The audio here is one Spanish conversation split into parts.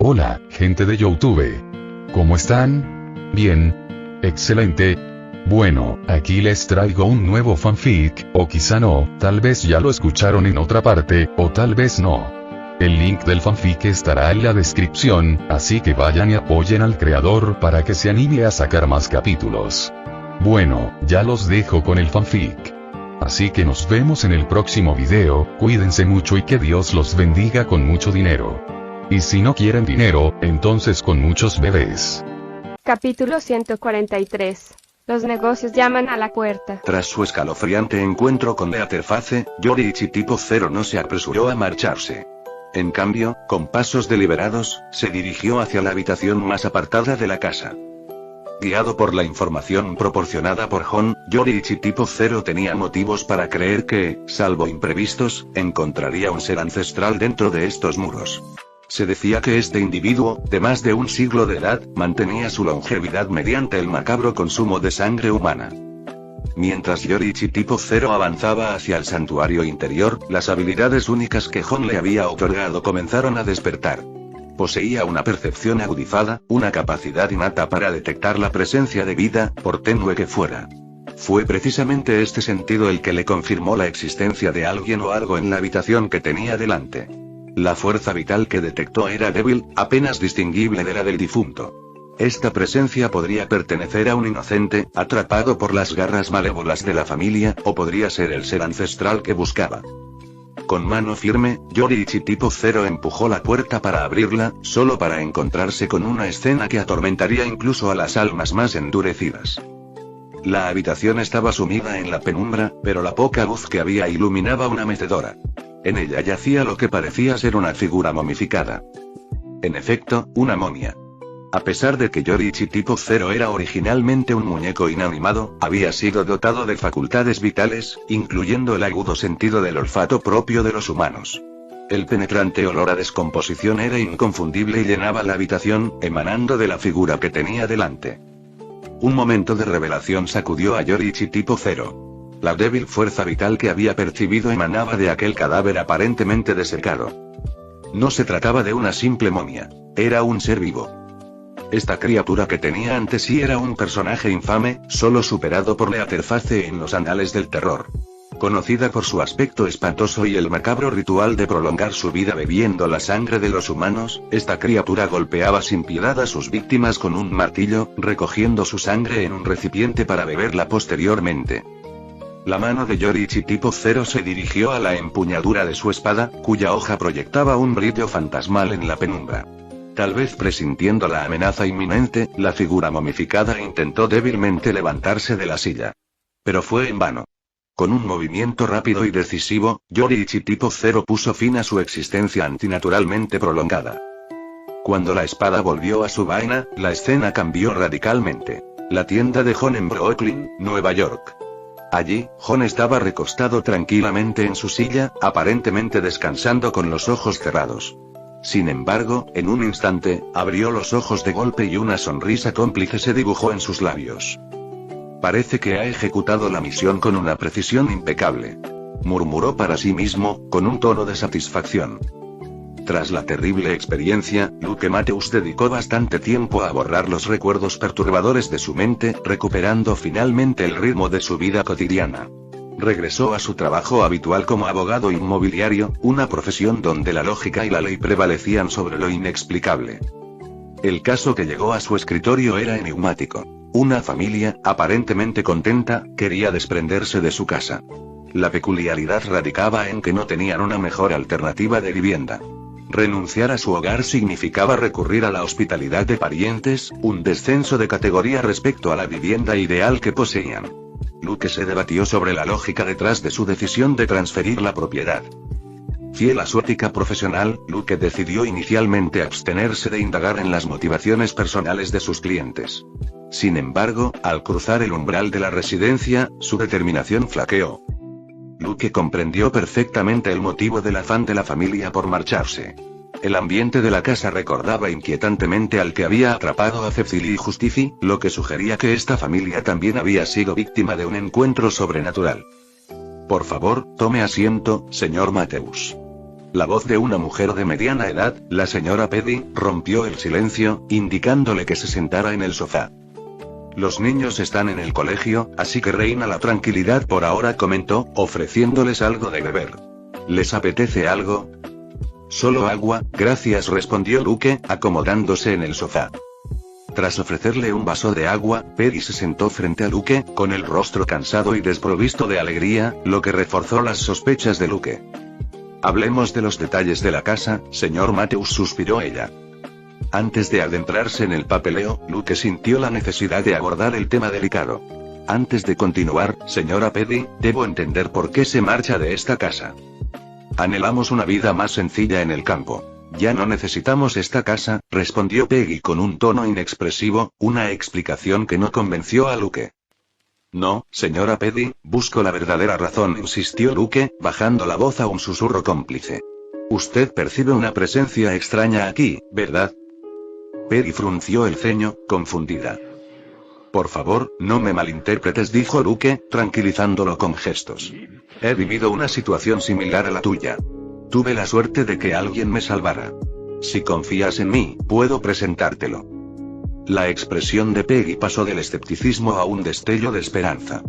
Hola, gente de YouTube. ¿Cómo están? Bien. Excelente. Bueno, aquí les traigo un nuevo fanfic, o quizá no, tal vez ya lo escucharon en otra parte, o tal vez no. El link del fanfic estará en la descripción, así que vayan y apoyen al creador para que se anime a sacar más capítulos. Bueno, ya los dejo con el fanfic. Así que nos vemos en el próximo video, cuídense mucho y que Dios los bendiga con mucho dinero. Y si no quieren dinero, entonces con muchos bebés. Capítulo 143. Los negocios llaman a la puerta. Tras su escalofriante encuentro con Leatherface, Yoriichi tipo 0 no se apresuró a marcharse. En cambio, con pasos deliberados, se dirigió hacia la habitación más apartada de la casa. Guiado por la información proporcionada por Hon, Yoriichi tipo 0 tenía motivos para creer que, salvo imprevistos, encontraría un ser ancestral dentro de estos muros. Se decía que este individuo, de más de un siglo de edad, mantenía su longevidad mediante el macabro consumo de sangre humana. Mientras Yoriichi tipo 0 avanzaba hacia el santuario interior, las habilidades únicas que Hon le había otorgado comenzaron a despertar. Poseía una percepción agudizada, una capacidad innata para detectar la presencia de vida, por tenue que fuera. Fue precisamente este sentido el que le confirmó la existencia de alguien o algo en la habitación que tenía delante. La fuerza vital que detectó era débil, apenas distinguible de la del difunto. Esta presencia podría pertenecer a un inocente, atrapado por las garras malévolas de la familia, o podría ser el ser ancestral que buscaba. Con mano firme, Yoriichi tipo 0 empujó la puerta para abrirla, solo para encontrarse con una escena que atormentaría incluso a las almas más endurecidas. La habitación estaba sumida en la penumbra, pero la poca luz que había iluminaba una mecedora. En ella yacía lo que parecía ser una figura momificada. En efecto, una momia. A pesar de que Yoriichi tipo 0 era originalmente un muñeco inanimado, había sido dotado de facultades vitales, incluyendo el agudo sentido del olfato propio de los humanos. El penetrante olor a descomposición era inconfundible y llenaba la habitación, emanando de la figura que tenía delante. Un momento de revelación sacudió a Yoriichi tipo 0. La débil fuerza vital que había percibido emanaba de aquel cadáver aparentemente desecado. No se trataba de una simple momia, era un ser vivo. Esta criatura que tenía ante sí era un personaje infame, solo superado por Leatherface en los anales del terror. Conocida por su aspecto espantoso y el macabro ritual de prolongar su vida bebiendo la sangre de los humanos, esta criatura golpeaba sin piedad a sus víctimas con un martillo, recogiendo su sangre en un recipiente para beberla posteriormente. La mano de Yoriichi tipo 0 se dirigió a la empuñadura de su espada, cuya hoja proyectaba un brillo fantasmal en la penumbra. Tal vez presintiendo la amenaza inminente, la figura momificada intentó débilmente levantarse de la silla. Pero fue en vano. Con un movimiento rápido y decisivo, Yoriichi tipo 0 puso fin a su existencia antinaturalmente prolongada. Cuando la espada volvió a su vaina, la escena cambió radicalmente. La tienda de Hon en Brooklyn, Nueva York. Allí, Hon estaba recostado tranquilamente en su silla, aparentemente descansando con los ojos cerrados. Sin embargo, en un instante, abrió los ojos de golpe y una sonrisa cómplice se dibujó en sus labios. Parece que ha ejecutado la misión con una precisión impecable. Murmuró para sí mismo, con un tono de satisfacción. Tras la terrible experiencia, Luke Matthews dedicó bastante tiempo a borrar los recuerdos perturbadores de su mente, recuperando finalmente el ritmo de su vida cotidiana. Regresó a su trabajo habitual como abogado inmobiliario, una profesión donde la lógica y la ley prevalecían sobre lo inexplicable. El caso que llegó a su escritorio era enigmático. Una familia, aparentemente contenta, quería desprenderse de su casa. La peculiaridad radicaba en que no tenían una mejor alternativa de vivienda. Renunciar a su hogar significaba recurrir a la hospitalidad de parientes, un descenso de categoría respecto a la vivienda ideal que poseían. Luke se debatió sobre la lógica detrás de su decisión de transferir la propiedad. Fiel a su ética profesional, Luke decidió inicialmente abstenerse de indagar en las motivaciones personales de sus clientes. Sin embargo, al cruzar el umbral de la residencia, su determinación flaqueó. Luke comprendió perfectamente el motivo del afán de la familia por marcharse. El ambiente de la casa recordaba inquietantemente al que había atrapado a Cecily Justici, lo que sugería que esta familia también había sido víctima de un encuentro sobrenatural. Por favor, tome asiento, señor Matthews. La voz de una mujer de mediana edad, la señora Petty, rompió el silencio, indicándole que se sentara en el sofá. Los niños están en el colegio, así que reina la tranquilidad por ahora, comentó, ofreciéndoles algo de beber. ¿Les apetece algo? Solo agua, gracias, respondió Luke, acomodándose en el sofá. Tras ofrecerle un vaso de agua, Peggy se sentó frente a Luke, con el rostro cansado y desprovisto de alegría, lo que reforzó las sospechas de Luke. Hablemos de los detalles de la casa, señor Matthews, suspiró ella. Antes de adentrarse en el papeleo, Luke sintió la necesidad de abordar el tema delicado. Antes de continuar, señora Petty, debo entender por qué se marcha de esta casa. Anhelamos una vida más sencilla en el campo. Ya no necesitamos esta casa, respondió Peggy con un tono inexpresivo, una explicación que no convenció a Luke. No, señora Petty, busco la verdadera razón, insistió Luke, bajando la voz a un susurro cómplice. Usted percibe una presencia extraña aquí, ¿verdad? Peggy frunció el ceño, confundida. Por favor, no me malinterpretes, dijo Luke, tranquilizándolo con gestos. He vivido una situación similar a la tuya. Tuve la suerte de que alguien me salvara. Si confías en mí, puedo presentártelo. La expresión de Peggy pasó del escepticismo a un destello de esperanza.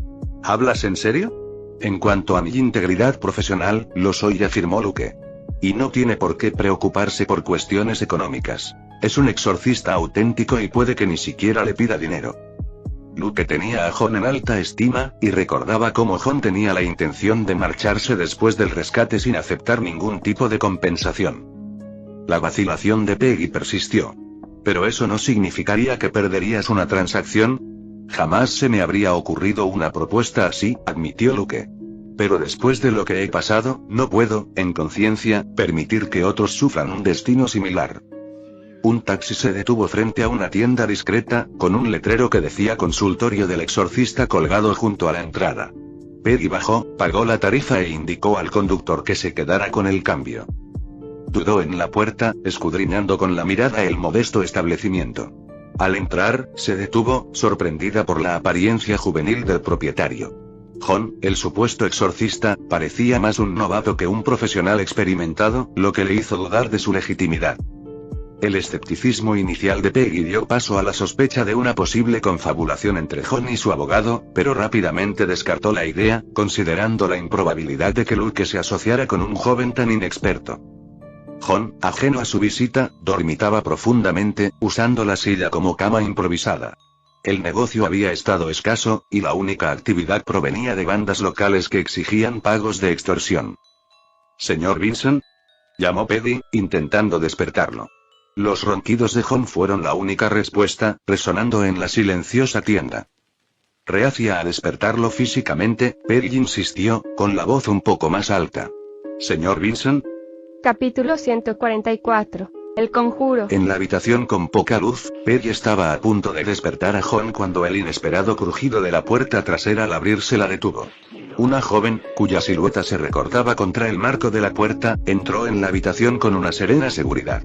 ¿Hablas en serio? En cuanto a mi integridad profesional, lo soy, afirmó Luke. Y no tiene por qué preocuparse por cuestiones económicas. Es un exorcista auténtico y puede que ni siquiera le pida dinero. Luke tenía a John en alta estima, y recordaba cómo John tenía la intención de marcharse después del rescate sin aceptar ningún tipo de compensación. La vacilación de Peggy persistió. Pero eso no significaría que perderías una transacción. Jamás se me habría ocurrido una propuesta así, admitió Luke. Pero después de lo que he pasado, no puedo, en conciencia, permitir que otros sufran un destino similar. Un taxi se detuvo frente a una tienda discreta, con un letrero que decía consultorio del exorcista colgado junto a la entrada. Peggy bajó, pagó la tarifa e indicó al conductor que se quedara con el cambio. Dudó en la puerta, escudriñando con la mirada el modesto establecimiento. Al entrar, se detuvo, sorprendida por la apariencia juvenil del propietario. John, el supuesto exorcista, parecía más un novato que un profesional experimentado, lo que le hizo dudar de su legitimidad. El escepticismo inicial de Peggy dio paso a la sospecha de una posible confabulación entre John y su abogado, pero rápidamente descartó la idea, considerando la improbabilidad de que Luke se asociara con un joven tan inexperto. John, ajeno a su visita, dormitaba profundamente, usando la silla como cama improvisada. El negocio había estado escaso, y la única actividad provenía de bandas locales que exigían pagos de extorsión. «¿Señor Vincent?», llamó Peggy, intentando despertarlo. Los ronquidos de John fueron la única respuesta, resonando en la silenciosa tienda. Reacia a despertarlo físicamente, Peggy insistió, con la voz un poco más alta. «¿Señor Vincent?». Capítulo 144. El conjuro. En la habitación con poca luz, Peggy estaba a punto de despertar a John cuando el inesperado crujido de la puerta trasera al abrirse la detuvo. Una joven, cuya silueta se recortaba contra el marco de la puerta, entró en la habitación con una serena seguridad.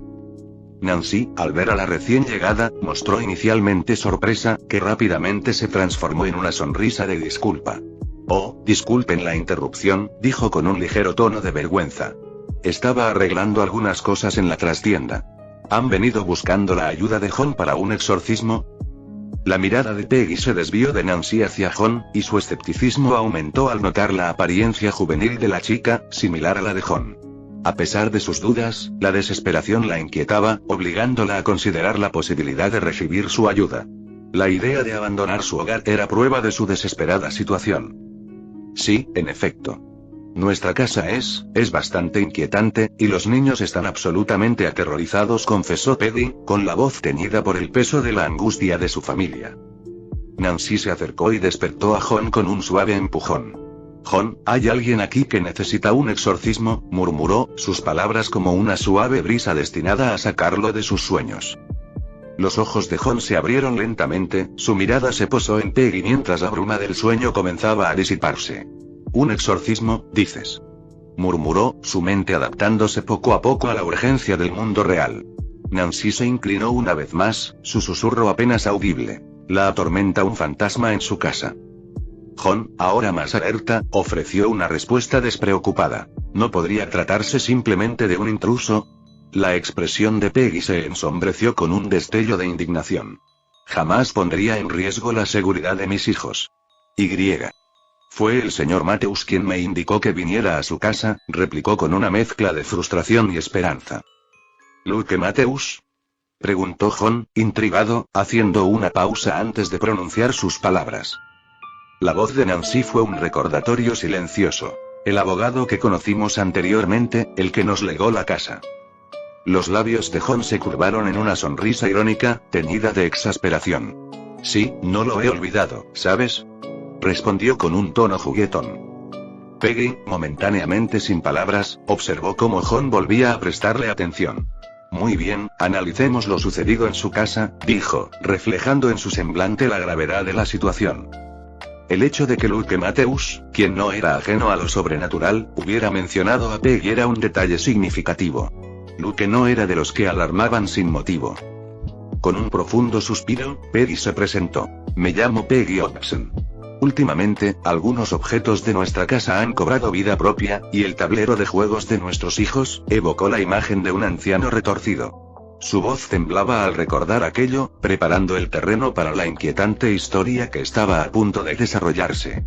Nancy, al ver a la recién llegada, mostró inicialmente sorpresa, que rápidamente se transformó en una sonrisa de disculpa. «Oh, disculpen la interrupción», dijo con un ligero tono de vergüenza. «Estaba arreglando algunas cosas en la trastienda». «¿Han venido buscando la ayuda de John para un exorcismo?». La mirada de Peggy se desvió de Nancy hacia John, y su escepticismo aumentó al notar la apariencia juvenil de la chica, similar a la de John. A pesar de sus dudas, la desesperación la inquietaba, obligándola a considerar la posibilidad de recibir su ayuda. La idea de abandonar su hogar era prueba de su desesperada situación. «Sí, en efecto. Nuestra casa es bastante inquietante, y los niños están absolutamente aterrorizados», confesó Peggy, con la voz teñida por el peso de la angustia de su familia. Nancy se acercó y despertó a John con un suave empujón. «John, ¿hay alguien aquí que necesita un exorcismo?», murmuró, sus palabras como una suave brisa destinada a sacarlo de sus sueños. Los ojos de John se abrieron lentamente, su mirada se posó en Peggy mientras la bruma del sueño comenzaba a disiparse. «¿Un exorcismo, dices?», murmuró, su mente adaptándose poco a poco a la urgencia del mundo real. Nancy se inclinó una vez más, su susurro apenas audible. «La atormenta un fantasma en su casa». John, ahora más alerta, ofreció una respuesta despreocupada. ¿No podría tratarse simplemente de un intruso? La expresión de Peggy se ensombreció con un destello de indignación. Jamás pondría en riesgo la seguridad de mis hijos. Fue el señor Matthews quien me indicó que viniera a su casa, replicó con una mezcla de frustración y esperanza. ¿Luke Matthews? Preguntó John, intrigado, haciendo una pausa antes de pronunciar sus palabras. La voz de Nancy fue un recordatorio silencioso. El abogado que conocimos anteriormente, el que nos legó la casa. Los labios de John se curvaron en una sonrisa irónica, teñida de exasperación. Sí, no lo he olvidado, ¿sabes? Respondió con un tono juguetón. Peggy, momentáneamente sin palabras, observó cómo John volvía a prestarle atención. Muy bien, analicemos lo sucedido en su casa, dijo, reflejando en su semblante la gravedad de la situación. El hecho de que Luke Matthews, quien no era ajeno a lo sobrenatural, hubiera mencionado a Peggy era un detalle significativo. Luke no era de los que alarmaban sin motivo. Con un profundo suspiro, Peggy se presentó. Me llamo Peggy Hodgson. Últimamente, algunos objetos de nuestra casa han cobrado vida propia, y el tablero de juegos de nuestros hijos evocó la imagen de un anciano retorcido. Su voz temblaba al recordar aquello, preparando el terreno para la inquietante historia que estaba a punto de desarrollarse.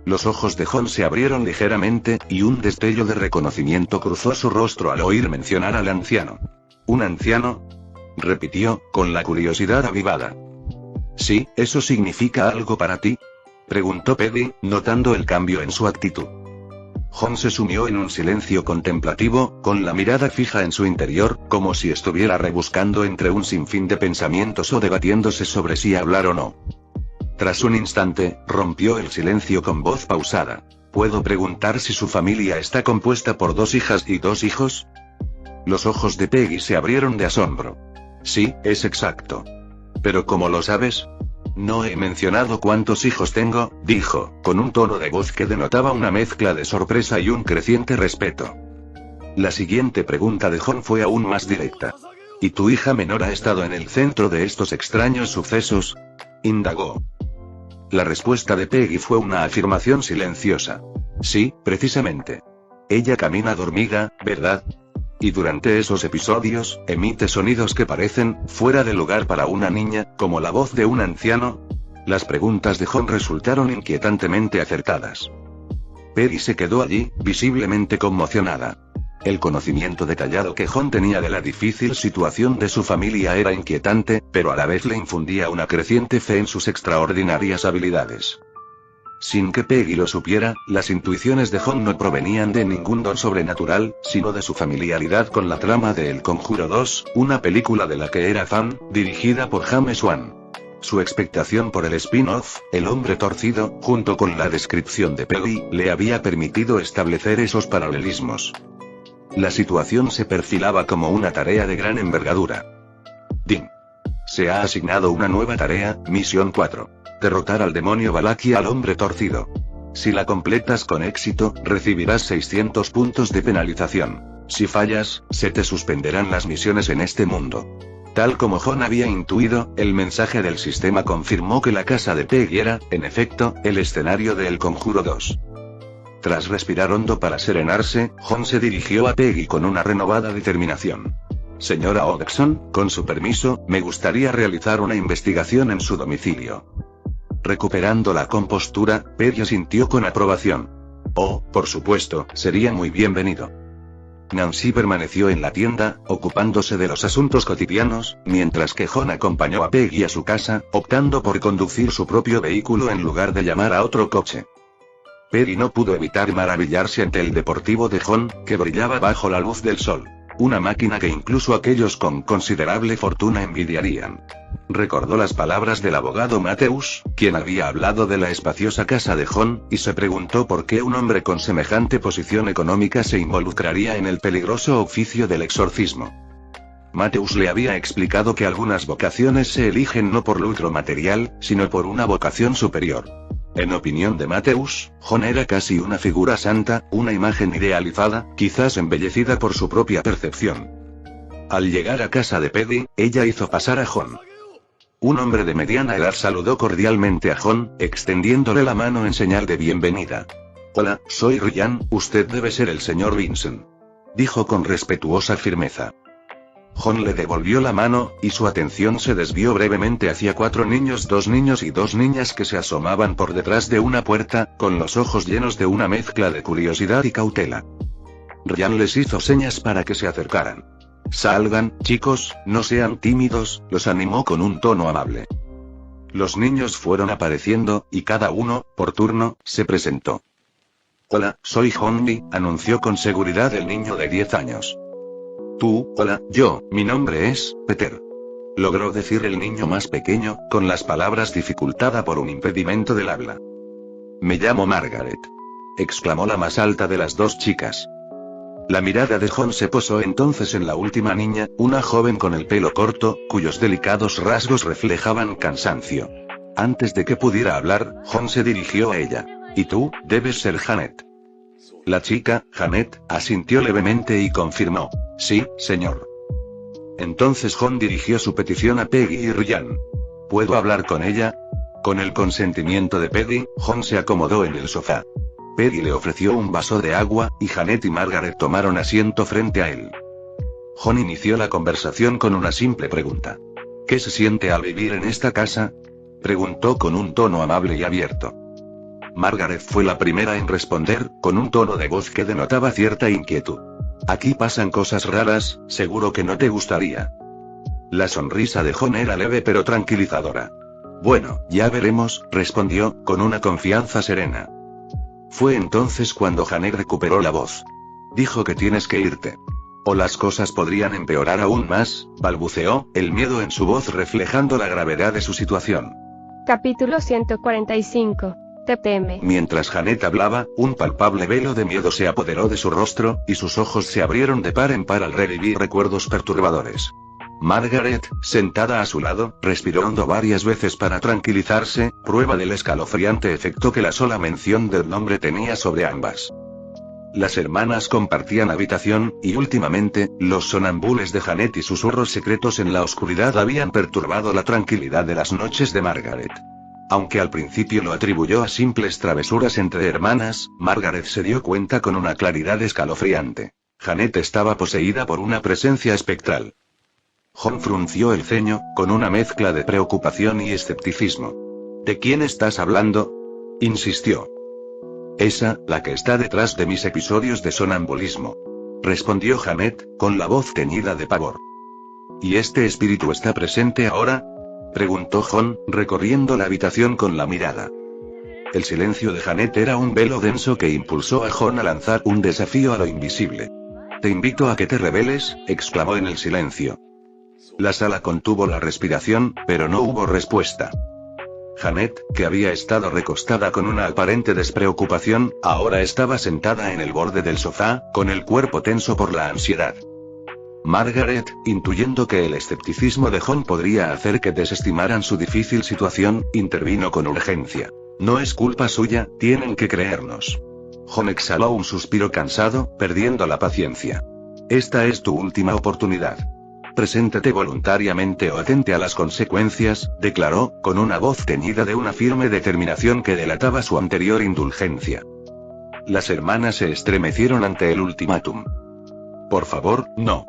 Los ojos de John se abrieron ligeramente, y un destello de reconocimiento cruzó su rostro al oír mencionar al anciano. ¿Un anciano?, repitió, con la curiosidad avivada. ¿Sí, eso significa algo para ti?, preguntó Peggy, notando el cambio en su actitud. John se sumió en un silencio contemplativo, con la mirada fija en su interior, como si estuviera rebuscando entre un sinfín de pensamientos o debatiéndose sobre si hablar o no. Tras un instante, rompió el silencio con voz pausada. ¿Puedo preguntar si su familia está compuesta por 2 hijas y 2 hijos? Los ojos de Peggy se abrieron de asombro. Sí, es exacto. ¿Pero cómo lo sabes? No he mencionado cuántos hijos tengo, dijo, con un tono de voz que denotaba una mezcla de sorpresa y un creciente respeto. La siguiente pregunta de John fue aún más directa. ¿Y tu hija menor ha estado en el centro de estos extraños sucesos?, indagó. La respuesta de Peggy fue una afirmación silenciosa. Sí, precisamente. Ella camina dormida, ¿verdad? Y durante esos episodios, emite sonidos que parecen fuera de lugar para una niña, como la voz de un anciano. Las preguntas de John resultaron inquietantemente acertadas. Peggy se quedó allí, visiblemente conmocionada. El conocimiento detallado que John tenía de la difícil situación de su familia era inquietante, pero a la vez le infundía una creciente fe en sus extraordinarias habilidades. Sin que Peggy lo supiera, las intuiciones de John no provenían de ningún don sobrenatural, sino de su familiaridad con la trama de El Conjuro 2, una película de la que era fan, dirigida por James Wan. Su expectación por el spin-off, El Hombre Torcido, junto con la descripción de Peggy, le había permitido establecer esos paralelismos. La situación se perfilaba como una tarea de gran envergadura. Ding. Se ha asignado una nueva tarea, misión 4. Derrotar al demonio Balak y al hombre torcido. Si la completas con éxito, recibirás 600 puntos de penalización. Si fallas, se te suspenderán las misiones en este mundo. Tal como John había intuido, el mensaje del sistema confirmó que la casa de Peggy era, en efecto, el escenario de El Conjuro 2. Tras respirar hondo para serenarse, John se dirigió a Peggy con una renovada determinación. Señora Hodgson, con su permiso, me gustaría realizar una investigación en su domicilio. Recuperando la compostura, Peggy asintió con aprobación. Oh, por supuesto, sería muy bienvenido. Nancy permaneció en la tienda, ocupándose de los asuntos cotidianos, mientras que John acompañó a Peggy a su casa, optando por conducir su propio vehículo en lugar de llamar a otro coche. Peggy no pudo evitar maravillarse ante el deportivo de John, que brillaba bajo la luz del sol. Una máquina que incluso aquellos con considerable fortuna envidiarían. Recordó las palabras del abogado Matthews, quien había hablado de la espaciosa casa de John, y se preguntó por qué un hombre con semejante posición económica se involucraría en el peligroso oficio del exorcismo. Matthews le había explicado que algunas vocaciones se eligen no por lucro material, sino por una vocación superior. En opinión de Matthews, John era casi una figura santa, una imagen idealizada, quizás embellecida por su propia percepción. Al llegar a casa de Peggy, ella hizo pasar a John. Un hombre de mediana edad saludó cordialmente a John, extendiéndole la mano en señal de bienvenida. Hola, soy Ryan, usted debe ser el señor Vincent. Dijo con respetuosa firmeza. Jon le devolvió la mano, y su atención se desvió brevemente hacia 4 niños, 2 niños y 2 niñas que se asomaban por detrás de una puerta, con los ojos llenos de una mezcla de curiosidad y cautela. Ryan les hizo señas para que se acercaran. Salgan, chicos, no sean tímidos, los animó con un tono amable. Los niños fueron apareciendo, y cada uno, por turno, se presentó. Hola, soy Honby, anunció con seguridad el niño de 10 años. Tú, hola, mi nombre es Peter. Logró decir el niño más pequeño, con las palabras dificultada por un impedimento del habla. Me llamo Margaret. Exclamó la más alta de las 2 chicas. La mirada de Jon se posó entonces en la última niña, una joven con el pelo corto, cuyos delicados rasgos reflejaban cansancio. Antes de que pudiera hablar, Jon se dirigió a ella. Y tú, debes ser Janet. La chica, Janet, asintió levemente y confirmó. Sí, señor. Entonces Jon dirigió su petición a Peggy y Ryan. ¿Puedo hablar con ella? Con el consentimiento de Peggy, Jon se acomodó en el sofá. Peggy le ofreció un vaso de agua, y Janet y Margaret tomaron asiento frente a él. Jon inició la conversación con una simple pregunta. ¿Qué se siente al vivir en esta casa? Preguntó con un tono amable y abierto. Margaret fue la primera en responder, con un tono de voz que denotaba cierta inquietud. Aquí pasan cosas raras, seguro que no te gustaría. La sonrisa de Jon era leve pero tranquilizadora. Bueno, ya veremos, respondió, con una confianza serena. Fue entonces cuando Janet recuperó la voz. Dijo que tienes que irte. O las cosas podrían empeorar aún más, balbuceó, el miedo en su voz reflejando la gravedad de su situación. Capítulo 145. Te teme. Mientras Janet hablaba, un palpable velo de miedo se apoderó de su rostro, y sus ojos se abrieron de par en par al revivir recuerdos perturbadores. Margaret, sentada a su lado, respiró hondo varias veces para tranquilizarse, prueba del escalofriante efecto que la sola mención del nombre tenía sobre ambas. Las hermanas compartían habitación, y últimamente, los sonambules de Janet y susurros secretos en la oscuridad habían perturbado la tranquilidad de las noches de Margaret. Aunque al principio lo atribuyó a simples travesuras entre hermanas, Margaret se dio cuenta con una claridad escalofriante. Janet estaba poseída por una presencia espectral. Jon frunció el ceño, con una mezcla de preocupación y escepticismo. ¿De quién estás hablando? Insistió. Esa, la que está detrás de mis episodios de sonambulismo. Respondió Janet, con la voz teñida de pavor. ¿Y este espíritu está presente ahora? Preguntó Jon, recorriendo la habitación con la mirada. El silencio de Janet era un velo denso que impulsó a Jon a lanzar un desafío a lo invisible. Te invito a que te rebeles, exclamó en el silencio. La sala contuvo la respiración, pero no hubo respuesta. Janet, que había estado recostada con una aparente despreocupación, ahora estaba sentada en el borde del sofá, con el cuerpo tenso por la ansiedad. Margaret, intuyendo que el escepticismo de Jon podría hacer que desestimaran su difícil situación, intervino con urgencia. No es culpa suya, tienen que creernos. Jon exhaló un suspiro cansado, perdiendo la paciencia. Esta es tu última oportunidad. Preséntate voluntariamente o atente a las consecuencias, declaró, con una voz teñida de una firme determinación que delataba su anterior indulgencia. Las hermanas se estremecieron ante el ultimátum. Por favor, no.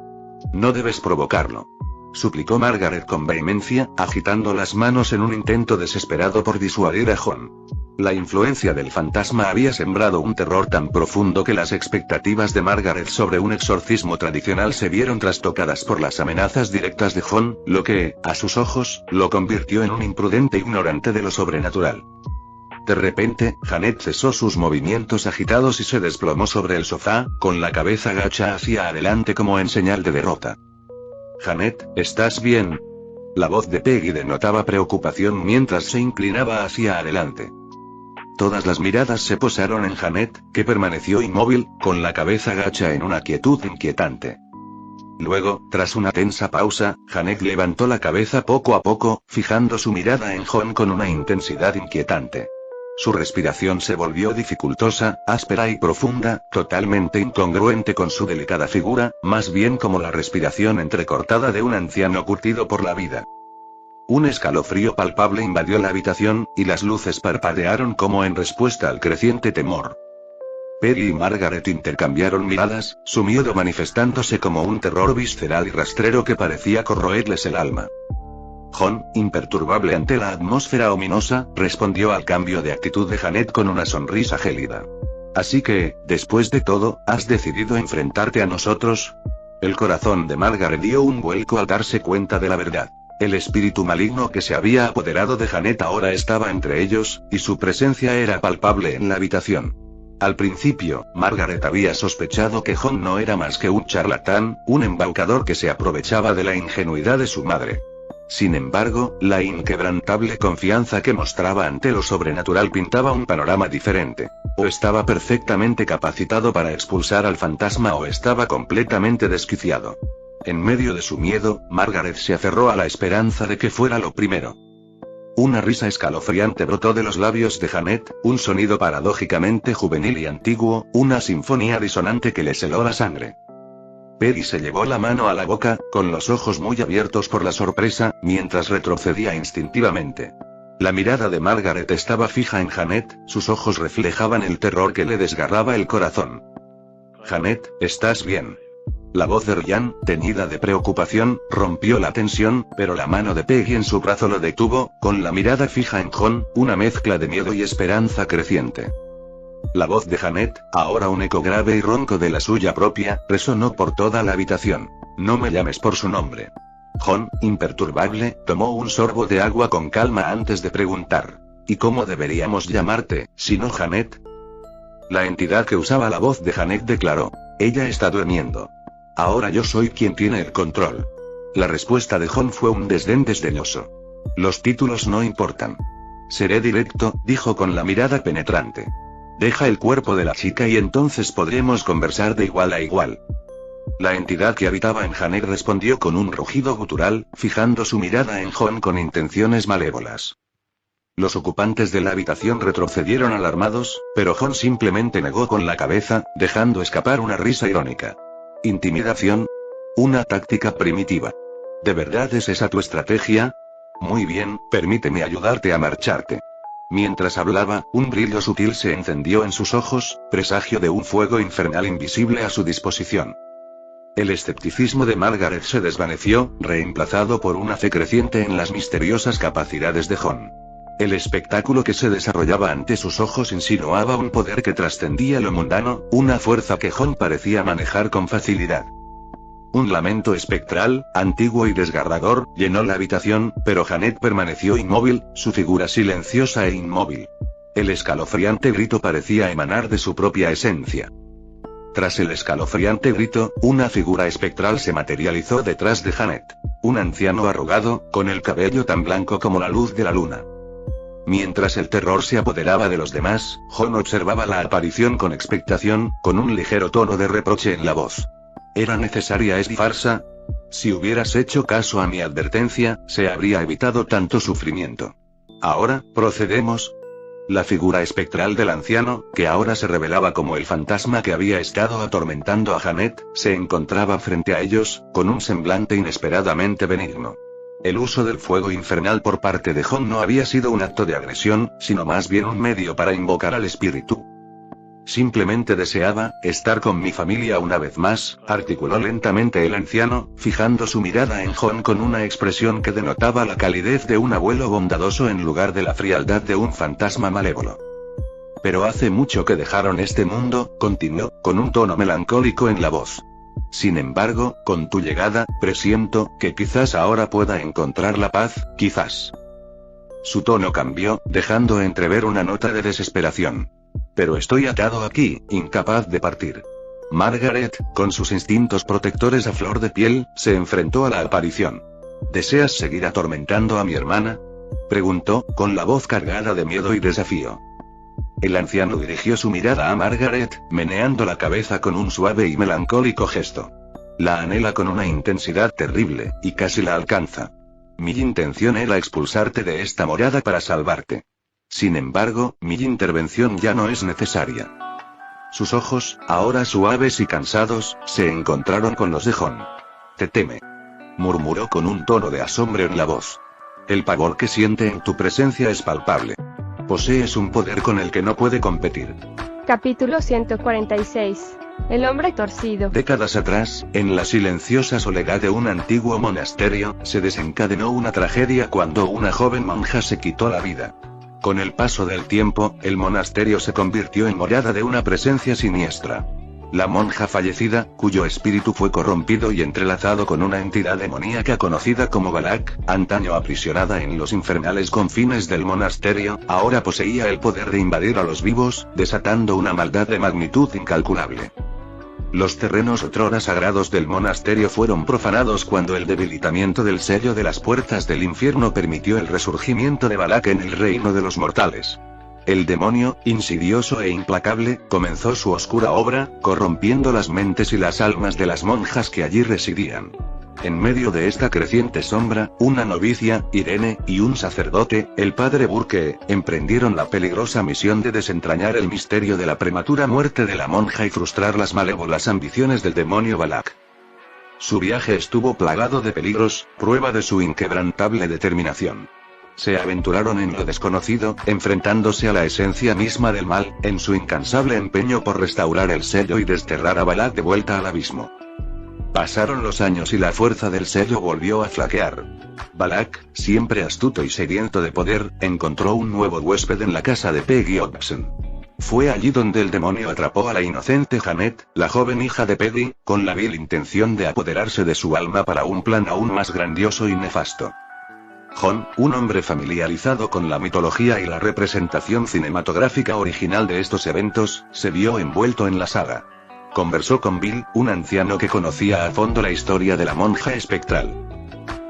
No debes provocarlo. Suplicó Margaret con vehemencia, agitando las manos en un intento desesperado por disuadir a Jon. La influencia del fantasma había sembrado un terror tan profundo que las expectativas de Margaret sobre un exorcismo tradicional se vieron trastocadas por las amenazas directas de Jon, lo que, a sus ojos, lo convirtió en un imprudente ignorante de lo sobrenatural. De repente, Janet cesó sus movimientos agitados y se desplomó sobre el sofá, con la cabeza gacha hacia adelante como en señal de derrota. Janet, ¿estás bien? La voz de Peggy denotaba preocupación mientras se inclinaba hacia adelante. Todas las miradas se posaron en Janet, que permaneció inmóvil, con la cabeza gacha en una quietud inquietante. Luego, tras una tensa pausa, Janet levantó la cabeza poco a poco, fijando su mirada en Jon con una intensidad inquietante. Su respiración se volvió dificultosa, áspera y profunda, totalmente incongruente con su delicada figura, más bien como la respiración entrecortada de un anciano curtido por la vida. Un escalofrío palpable invadió la habitación, y las luces parpadearon como en respuesta al creciente temor. Peggy y Margaret intercambiaron miradas, su miedo manifestándose como un terror visceral y rastrero que parecía corroerles el alma. John, imperturbable ante la atmósfera ominosa, respondió al cambio de actitud de Janet con una sonrisa gélida. Así que, después de todo, ¿has decidido enfrentarte a nosotros? El corazón de Margaret dio un vuelco al darse cuenta de la verdad. El espíritu maligno que se había apoderado de Janet ahora estaba entre ellos, y su presencia era palpable en la habitación. Al principio, Margaret había sospechado que John no era más que un charlatán, un embaucador que se aprovechaba de la ingenuidad de su madre. Sin embargo, la inquebrantable confianza que mostraba ante lo sobrenatural pintaba un panorama diferente. O estaba perfectamente capacitado para expulsar al fantasma o estaba completamente desquiciado. En medio de su miedo, Margaret se aferró a la esperanza de que fuera lo primero. Una risa escalofriante brotó de los labios de Janet, un sonido paradójicamente juvenil y antiguo, una sinfonía disonante que les heló la sangre. Peggy se llevó la mano a la boca, con los ojos muy abiertos por la sorpresa, mientras retrocedía instintivamente. La mirada de Margaret estaba fija en Janet, sus ojos reflejaban el terror que le desgarraba el corazón. Janet, ¿estás bien? La voz de Ryan, teñida de preocupación, rompió la tensión, pero la mano de Peggy en su brazo lo detuvo, con la mirada fija en John, una mezcla de miedo y esperanza creciente. La voz de Janet, ahora un eco grave y ronco de la suya propia, resonó por toda la habitación. No me llames por su nombre. John, imperturbable, tomó un sorbo de agua con calma antes de preguntar. ¿Y cómo deberíamos llamarte, si no Janet? La entidad que usaba la voz de Janet declaró. Ella está durmiendo. Ahora yo soy quien tiene el control. La respuesta de John fue un desdén desdeñoso. Los títulos no importan. Seré directo, dijo con la mirada penetrante. Deja el cuerpo de la chica y entonces podremos conversar de igual a igual. La entidad que habitaba en Janet respondió con un rugido gutural, fijando su mirada en John con intenciones malévolas. Los ocupantes de la habitación retrocedieron alarmados, pero John simplemente negó con la cabeza, dejando escapar una risa irónica. ¿Intimidación? Una táctica primitiva. ¿De verdad es esa tu estrategia? Muy bien, permíteme ayudarte a marcharte. Mientras hablaba, un brillo sutil se encendió en sus ojos, presagio de un fuego infernal invisible a su disposición. El escepticismo de Margaret se desvaneció, reemplazado por una fe creciente en las misteriosas capacidades de John. El espectáculo que se desarrollaba ante sus ojos insinuaba un poder que trascendía lo mundano, una fuerza que John parecía manejar con facilidad. Un lamento espectral, antiguo y desgarrador, llenó la habitación, pero Janet permaneció inmóvil, su figura silenciosa e inmóvil. El escalofriante grito parecía emanar de su propia esencia. Tras el escalofriante grito, una figura espectral se materializó detrás de Janet. Un anciano arrugado, con el cabello tan blanco como la luz de la luna. Mientras el terror se apoderaba de los demás, John observaba la aparición con expectación, con un ligero tono de reproche en la voz. ¿Era necesaria esta farsa? Si hubieras hecho caso a mi advertencia, se habría evitado tanto sufrimiento. Ahora, procedemos. La figura espectral del anciano, que ahora se revelaba como el fantasma que había estado atormentando a Janet, se encontraba frente a ellos, con un semblante inesperadamente benigno. El uso del fuego infernal por parte de John no había sido un acto de agresión, sino más bien un medio para invocar al espíritu. Simplemente deseaba estar con mi familia una vez más, articuló lentamente el anciano, fijando su mirada en John con una expresión que denotaba la calidez de un abuelo bondadoso en lugar de la frialdad de un fantasma malévolo. Pero hace mucho que dejaron este mundo, continuó, con un tono melancólico en la voz. Sin embargo, con tu llegada, presiento que quizás ahora pueda encontrar la paz, quizás. Su tono cambió, dejando entrever una nota de desesperación. Pero estoy atado aquí, incapaz de partir. Margaret, con sus instintos protectores a flor de piel, se enfrentó a la aparición. ¿Deseas seguir atormentando a mi hermana?, preguntó, con la voz cargada de miedo y desafío. El anciano dirigió su mirada a Margaret, meneando la cabeza con un suave y melancólico gesto. La anhela con una intensidad terrible, y casi la alcanza. Mi intención era expulsarte de esta morada para salvarte. Sin embargo, mi intervención ya no es necesaria. Sus ojos, ahora suaves y cansados, se encontraron con los de John. Te teme, murmuró con un tono de asombro en la voz. El pavor que siente en tu presencia es palpable. Posees un poder con el que no puede competir. Capítulo 146. El hombre torcido. Décadas atrás, en la silenciosa soledad de un antiguo monasterio, se desencadenó una tragedia cuando una joven monja se quitó la vida. Con el paso del tiempo, el monasterio se convirtió en morada de una presencia siniestra. La monja fallecida, cuyo espíritu fue corrompido y entrelazado con una entidad demoníaca conocida como Balak, antaño aprisionada en los infernales confines del monasterio, ahora poseía el poder de invadir a los vivos, desatando una maldad de magnitud incalculable. Los terrenos otrora sagrados del monasterio fueron profanados cuando el debilitamiento del sello de las puertas del infierno permitió el resurgimiento de Balak en el reino de los mortales. El demonio, insidioso e implacable, comenzó su oscura obra, corrompiendo las mentes y las almas de las monjas que allí residían. En medio de esta creciente sombra, una novicia, Irene, y un sacerdote, el padre Burke, emprendieron la peligrosa misión de desentrañar el misterio de la prematura muerte de la monja y frustrar las malévolas ambiciones del demonio Balak. Su viaje estuvo plagado de peligros, prueba de su inquebrantable determinación. Se aventuraron en lo desconocido, enfrentándose a la esencia misma del mal, en su incansable empeño por restaurar el sello y desterrar a Balak de vuelta al abismo. Pasaron los años y la fuerza del sello volvió a flaquear. Balak, siempre astuto y sediento de poder, encontró un nuevo huésped en la casa de Peggy Hobson. Fue allí donde el demonio atrapó a la inocente Janet, la joven hija de Peggy, con la vil intención de apoderarse de su alma para un plan aún más grandioso y nefasto. John, un hombre familiarizado con la mitología y la representación cinematográfica original de estos eventos, se vio envuelto en la saga. Conversó con Bill, un anciano que conocía a fondo la historia de la monja espectral.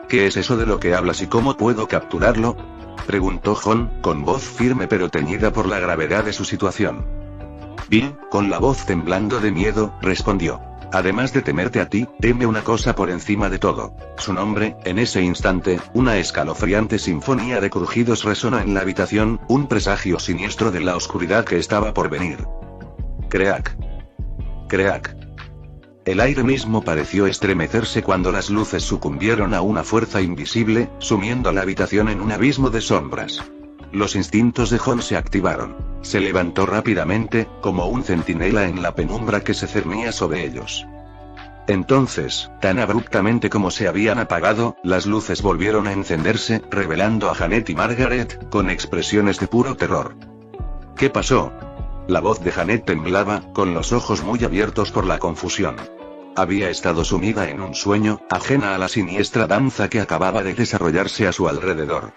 ¿Qué es eso de lo que hablas y cómo puedo capturarlo?, preguntó John, con voz firme pero teñida por la gravedad de su situación. Bill, con la voz temblando de miedo, respondió: además de temerte a ti, teme una cosa por encima de todo. Su nombre. En ese instante, una escalofriante sinfonía de crujidos resonó en la habitación, un presagio siniestro de la oscuridad que estaba por venir. Creak. Creak. El aire mismo pareció estremecerse cuando las luces sucumbieron a una fuerza invisible, sumiendo la habitación en un abismo de sombras. Los instintos de John se activaron. Se levantó rápidamente, como un centinela en la penumbra que se cernía sobre ellos. Entonces, tan abruptamente como se habían apagado, las luces volvieron a encenderse, revelando a Janet y Margaret, con expresiones de puro terror. ¿Qué pasó? La voz de Janet temblaba, con los ojos muy abiertos por la confusión. Había estado sumida en un sueño, ajena a la siniestra danza que acababa de desarrollarse a su alrededor.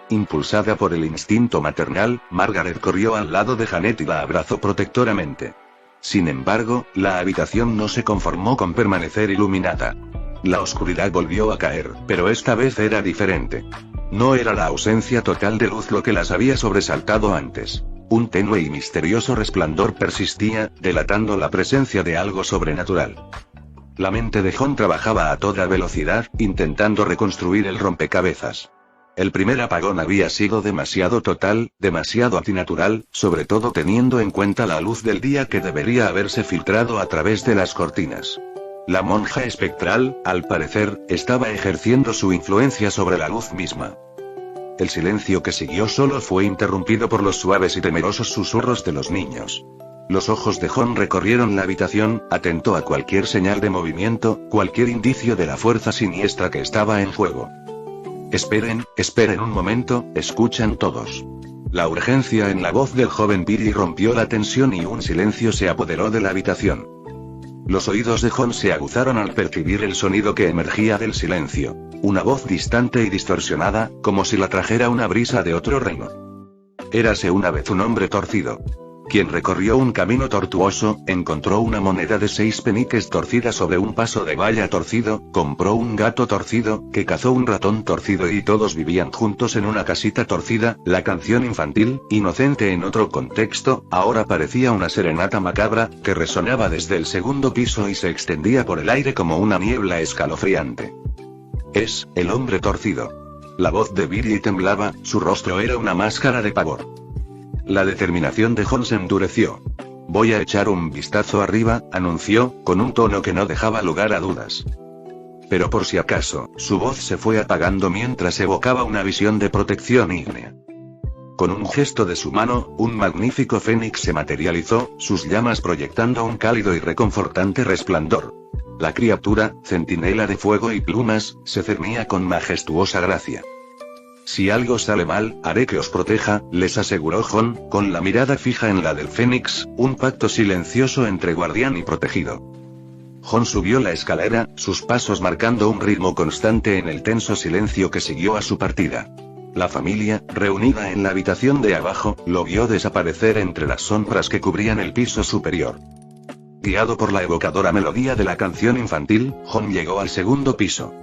Impulsada por el instinto maternal, Margaret corrió al lado de Janet y la abrazó protectoramente. Sin embargo, la habitación no se conformó con permanecer iluminada. La oscuridad volvió a caer, pero esta vez era diferente. No era la ausencia total de luz lo que las había sobresaltado antes. Un tenue y misterioso resplandor persistía, delatando la presencia de algo sobrenatural. La mente de John trabajaba a toda velocidad, intentando reconstruir el rompecabezas. El primer apagón había sido demasiado total, demasiado antinatural, sobre todo teniendo en cuenta la luz del día que debería haberse filtrado a través de las cortinas. La monja espectral, al parecer, estaba ejerciendo su influencia sobre la luz misma. El silencio que siguió solo fue interrumpido por los suaves y temerosos susurros de los niños. Los ojos de John recorrieron la habitación, atento a cualquier señal de movimiento, cualquier indicio de la fuerza siniestra que estaba en juego. Esperen un momento, escuchan todos. La urgencia en la voz del joven Billy rompió la tensión y un silencio se apoderó de la habitación. Los oídos de John se aguzaron al percibir el sonido que emergía del silencio. Una voz distante y distorsionada, como si la trajera una brisa de otro reino. Érase una vez un hombre torcido. Quien recorrió un camino tortuoso, encontró una moneda de 6 peniques torcida sobre un paso de valla torcido, compró un gato torcido, que cazó un ratón torcido y todos vivían juntos en una casita torcida. La canción infantil, inocente en otro contexto, ahora parecía una serenata macabra, que resonaba desde el segundo piso y se extendía por el aire como una niebla escalofriante. Es el hombre torcido. La voz de Billy temblaba, su rostro era una máscara de pavor. La determinación de John se endureció. Voy a echar un vistazo arriba, anunció, con un tono que no dejaba lugar a dudas. Pero por si acaso, su voz se fue apagando mientras evocaba una visión de protección ígnea. Con un gesto de su mano, un magnífico fénix se materializó, sus llamas proyectando un cálido y reconfortante resplandor. La criatura, centinela de fuego y plumas, se cernía con majestuosa gracia. Si algo sale mal, haré que os proteja, les aseguró Jon, con la mirada fija en la del fénix, un pacto silencioso entre guardián y protegido. Jon subió la escalera, sus pasos marcando un ritmo constante en el tenso silencio que siguió a su partida. La familia, reunida en la habitación de abajo, lo vio desaparecer entre las sombras que cubrían el piso superior. Guiado por la evocadora melodía de la canción infantil, Jon llegó al segundo piso.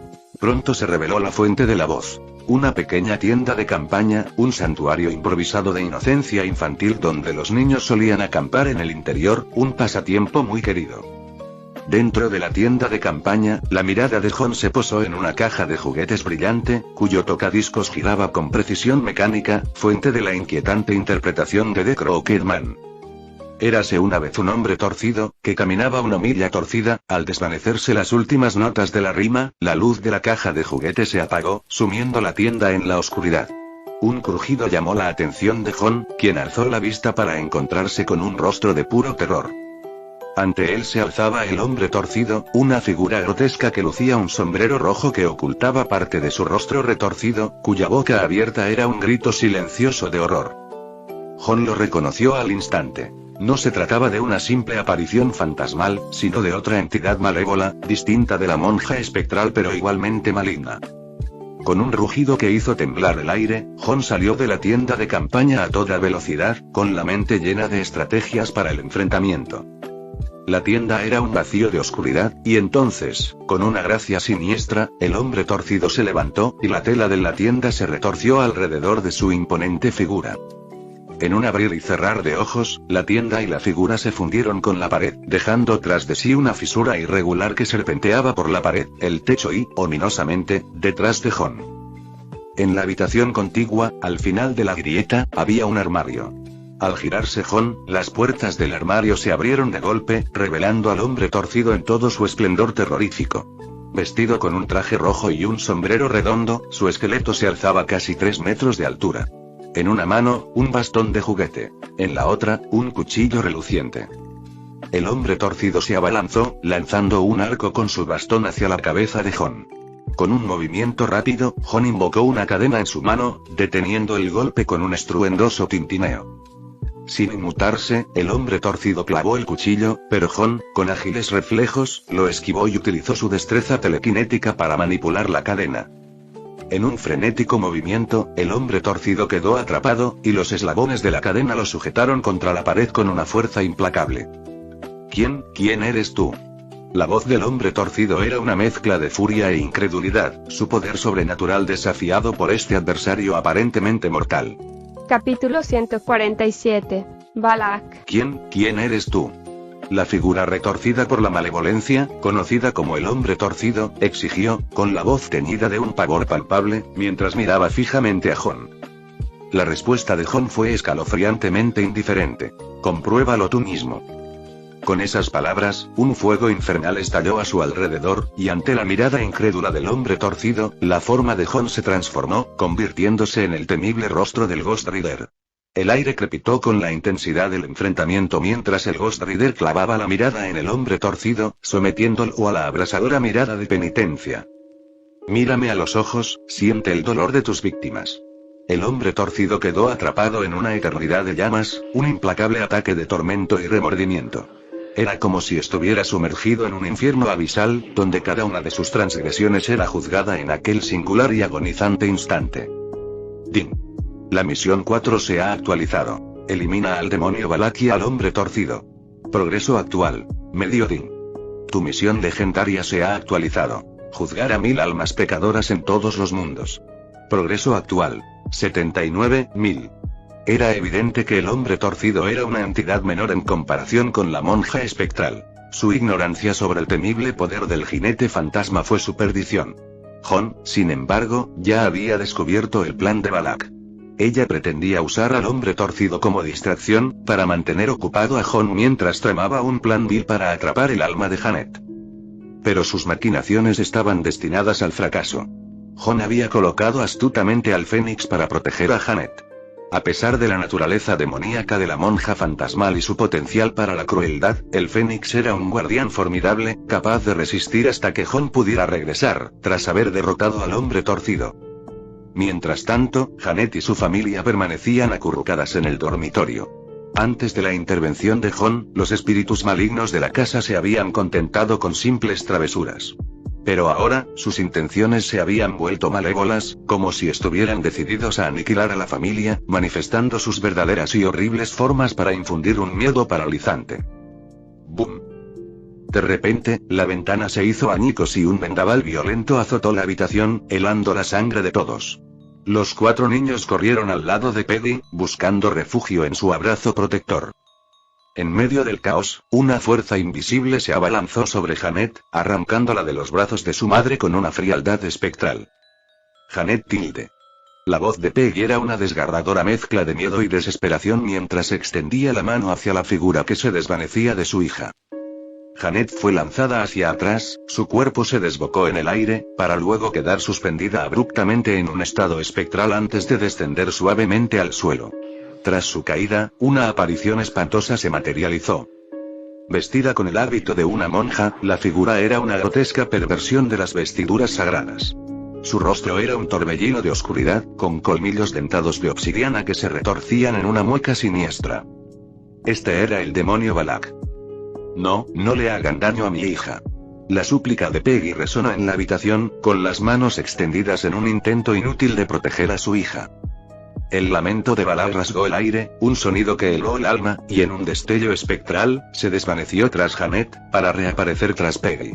Pronto se reveló la fuente de la voz. Una pequeña tienda de campaña, un santuario improvisado de inocencia infantil donde los niños solían acampar en el interior, un pasatiempo muy querido. Dentro de la tienda de campaña, la mirada de Jon se posó en una caja de juguetes brillante, cuyo tocadiscos giraba con precisión mecánica, fuente de la inquietante interpretación de The Crooked Man. Érase una vez un hombre torcido, que caminaba una milla torcida. Al desvanecerse las últimas notas de la rima, la luz de la caja de juguetes se apagó, sumiendo la tienda en la oscuridad. Un crujido llamó la atención de Jon, quien alzó la vista para encontrarse con un rostro de puro terror. Ante él se alzaba el hombre torcido, una figura grotesca que lucía un sombrero rojo que ocultaba parte de su rostro retorcido, cuya boca abierta era un grito silencioso de horror. Jon lo reconoció al instante. No se trataba de una simple aparición fantasmal, sino de otra entidad malévola, distinta de la monja espectral pero igualmente maligna. Con un rugido que hizo temblar el aire, Jon salió de la tienda de campaña a toda velocidad, con la mente llena de estrategias para el enfrentamiento. La tienda era un vacío de oscuridad, y entonces, con una gracia siniestra, el hombre torcido se levantó, y la tela de la tienda se retorció alrededor de su imponente figura. En un abrir y cerrar de ojos, la tienda y la figura se fundieron con la pared, dejando tras de sí una fisura irregular que serpenteaba por la pared, el techo y, ominosamente, detrás de Jon. En la habitación contigua, al final de la grieta, había un armario. Al girarse Jon, las puertas del armario se abrieron de golpe, revelando al hombre torcido en todo su esplendor terrorífico. Vestido con un traje rojo y un sombrero redondo, su esqueleto se alzaba casi 3 metros de altura. En una mano, un bastón de juguete. En la otra, un cuchillo reluciente. El hombre torcido se abalanzó, lanzando un arco con su bastón hacia la cabeza de Jon. Con un movimiento rápido, Jon invocó una cadena en su mano, deteniendo el golpe con un estruendoso tintineo. Sin inmutarse, el hombre torcido clavó el cuchillo, pero Jon, con ágiles reflejos, lo esquivó y utilizó su destreza telequinética para manipular la cadena. En un frenético movimiento, el hombre torcido quedó atrapado, y los eslabones de la cadena lo sujetaron contra la pared con una fuerza implacable. ¿Quién eres tú? La voz del hombre torcido era una mezcla de furia e incredulidad, su poder sobrenatural desafiado por este adversario aparentemente mortal. Capítulo 147. Balak. ¿Quién eres tú? La figura retorcida por la malevolencia, conocida como el hombre torcido, exigió, con la voz teñida de un pavor palpable, mientras miraba fijamente a Jon. La respuesta de Jon fue escalofriantemente indiferente. Compruébalo tú mismo. Con esas palabras, un fuego infernal estalló a su alrededor, y ante la mirada incrédula del hombre torcido, la forma de Jon se transformó, convirtiéndose en el temible rostro del Ghost Rider. El aire crepitó con la intensidad del enfrentamiento mientras el Ghost Rider clavaba la mirada en el hombre torcido, sometiéndolo a la abrasadora mirada de penitencia. Mírame a los ojos, siente el dolor de tus víctimas. El hombre torcido quedó atrapado en una eternidad de llamas, un implacable ataque de tormento y remordimiento. Era como si estuviera sumergido en un infierno abisal, donde cada una de sus transgresiones era juzgada en aquel singular y agonizante instante. Din. La misión 4 se ha actualizado. Elimina al demonio Balak y al hombre torcido. Progreso actual. Medio Din. Tu misión legendaria se ha actualizado. Juzgar a 1000 almas pecadoras en todos los mundos. Progreso actual. 79.000. Era evidente que el hombre torcido era una entidad menor en comparación con la monja espectral. Su ignorancia sobre el temible poder del jinete fantasma fue su perdición. Jon, sin embargo, ya había descubierto el plan de Balak. Ella pretendía usar al hombre torcido como distracción, para mantener ocupado a Jon mientras tramaba un plan vil para atrapar el alma de Janet. Pero sus maquinaciones estaban destinadas al fracaso. Jon había colocado astutamente al Fénix para proteger a Janet. A pesar de la naturaleza demoníaca de la monja fantasmal y su potencial para la crueldad, el Fénix era un guardián formidable, capaz de resistir hasta que Jon pudiera regresar, tras haber derrotado al hombre torcido. Mientras tanto, Janet y su familia permanecían acurrucadas en el dormitorio. Antes de la intervención de Jon, los espíritus malignos de la casa se habían contentado con simples travesuras. Pero ahora, sus intenciones se habían vuelto malévolas, como si estuvieran decididos a aniquilar a la familia, manifestando sus verdaderas y horribles formas para infundir un miedo paralizante. ¡Bum! De repente, la ventana se hizo añicos y un vendaval violento azotó la habitación, helando la sangre de todos. Los 4 niños corrieron al lado de Peggy, buscando refugio en su abrazo protector. En medio del caos, una fuerza invisible se abalanzó sobre Janet, arrancándola de los brazos de su madre con una frialdad espectral. Janet tilde. La voz de Peggy era una desgarradora mezcla de miedo y desesperación mientras extendía la mano hacia la figura que se desvanecía de su hija. Janet fue lanzada hacia atrás, su cuerpo se desbocó en el aire, para luego quedar suspendida abruptamente en un estado espectral antes de descender suavemente al suelo. Tras su caída, una aparición espantosa se materializó. Vestida con el hábito de una monja, la figura era una grotesca perversión de las vestiduras sagradas. Su rostro era un torbellino de oscuridad, con colmillos dentados de obsidiana que se retorcían en una mueca siniestra. Este era el demonio Balak. No le hagan daño a mi hija. La súplica de Peggy resonó en la habitación, con las manos extendidas en un intento inútil de proteger a su hija. El lamento de Balak rasgó el aire, un sonido que heló el alma, y en un destello espectral, se desvaneció tras Janet, para reaparecer tras Peggy.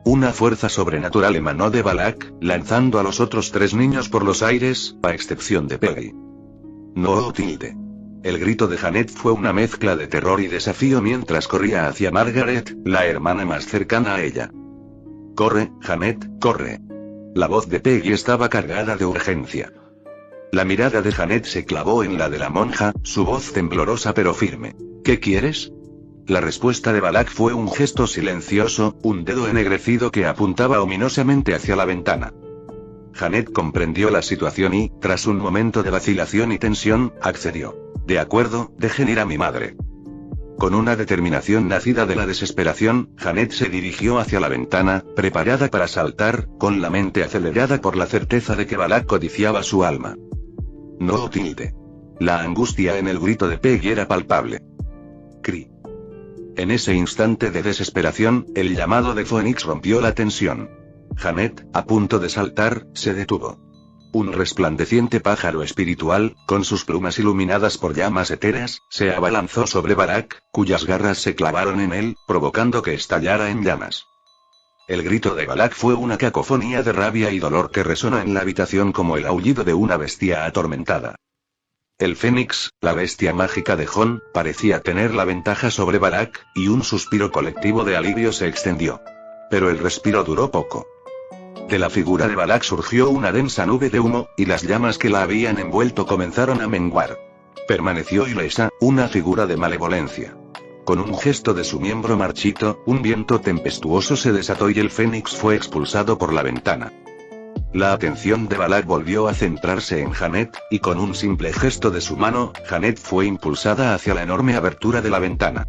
Una fuerza sobrenatural emanó de Balak, lanzando a los otros 3 niños por los aires, a excepción de Peggy. No tilde. El grito de Janet fue una mezcla de terror y desafío mientras corría hacia Margaret, la hermana más cercana a ella. «Corre, Janet, corre». La voz de Peggy estaba cargada de urgencia. La mirada de Janet se clavó en la de la monja, su voz temblorosa pero firme. «¿Qué quieres?». La respuesta de Balak fue un gesto silencioso, un dedo ennegrecido que apuntaba ominosamente hacia la ventana. Janet comprendió la situación y, tras un momento de vacilación y tensión, accedió. «De acuerdo, dejen ir a mi madre». Con una determinación nacida de la desesperación, Janet se dirigió hacia la ventana, preparada para saltar, con la mente acelerada por la certeza de que Balak codiciaba su alma. No tilde. La angustia en el grito de Peggy era palpable. Cri. En ese instante de desesperación, el llamado de Fénix rompió la tensión. Janet, a punto de saltar, se detuvo. Un resplandeciente pájaro espiritual, con sus plumas iluminadas por llamas etéreas, se abalanzó sobre Balak, cuyas garras se clavaron en él, provocando que estallara en llamas. El grito de Balak fue una cacofonía de rabia y dolor que resonó en la habitación como el aullido de una bestia atormentada. El Fénix, la bestia mágica de Jon, parecía tener la ventaja sobre Balak, y un suspiro colectivo de alivio se extendió. Pero el respiro duró poco. De la figura de Balak surgió una densa nube de humo, y las llamas que la habían envuelto comenzaron a menguar. Permaneció ilesa, una figura de malevolencia. Con un gesto de su miembro marchito, un viento tempestuoso se desató y el Fénix fue expulsado por la ventana. La atención de Balak volvió a centrarse en Janet, y con un simple gesto de su mano, Janet fue impulsada hacia la enorme abertura de la ventana.